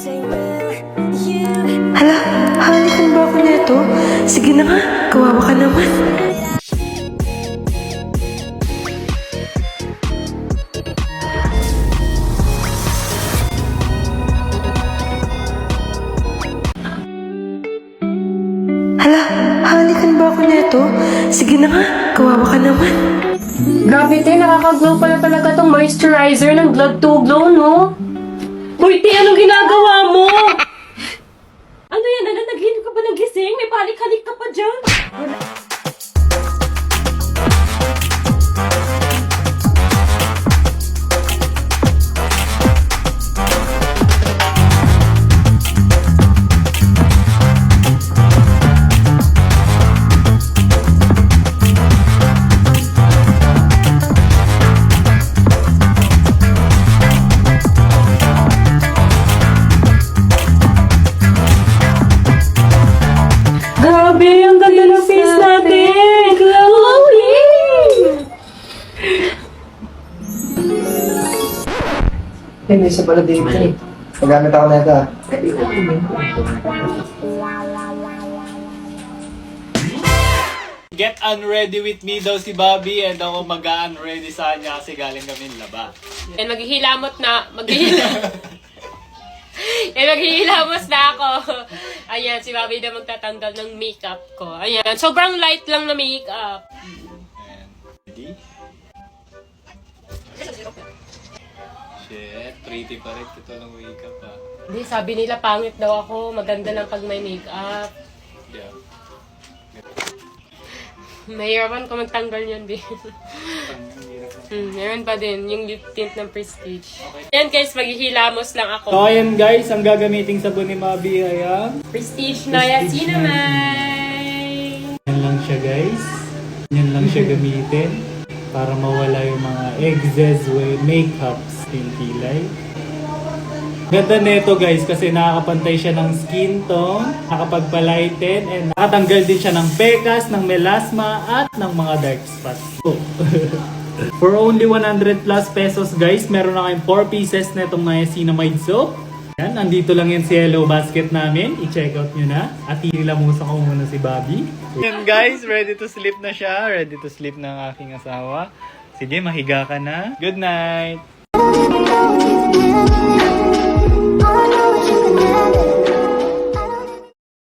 Hala, halikan ba ako nito? Sige na nga, kawawa ka naman. Hala, halikan ba ako nito? Sige na nga, kawawa ka naman. Grabe, te, nakaka-glow pala talaga tong moisturizer ng Glow to Glow, no? Uy, te, anong ginagawa mo? Ano yan? Nanaginip ka ba ng gising? May palik-halik ka pa dyan? Grabe, ang ganda ng face natin! Glowing! May isa pala dito eh. Magamit ako na ito ah. Get unready with me daw si Bobby and ako mag-unready sa kanya kasi galing kami laba. And maghihilamot na, maghihilamos na ako. Ayan, si Bobby na magtatanggal ng makeup ko. Ayan, sobrang light lang na makeup. And ready? Shit, pretty pa rin ito ng makeup ah. Hindi, sabi nila pangit daw ako. Maganda lang pag may makeup. Yeah. Mahirapan ko magtanggal yun, di. Ang hirap na. Meron pa din, yung lip tint ng Prestige. Ayan guys, maghihilamos lang ako. So ayan guys, ang gagamiting sabon ni Bobby ay ang Prestige Niacinamide! yan lang siya guys. Yan lang siya gamitin para mawala yung mga excess makeups in kilay. Ganda nito guys kasi nakakapantay siya ng skin tone, nakapagpalighten, and nakatanggal din siya ng pekas, ng melasma, at ng mga dark spots. Oh. For only 100 plus pesos guys, meron na kayong 4 pieces na itong niacinamide soap. Yan, andito lang yan sa yellow basket namin. I-check out nyo na. At inilamusan ko muna si Bobby. Yan guys, ready to sleep na siya. Ready to sleep na ang aking asawa. Sige, mahiga ka na. Good night!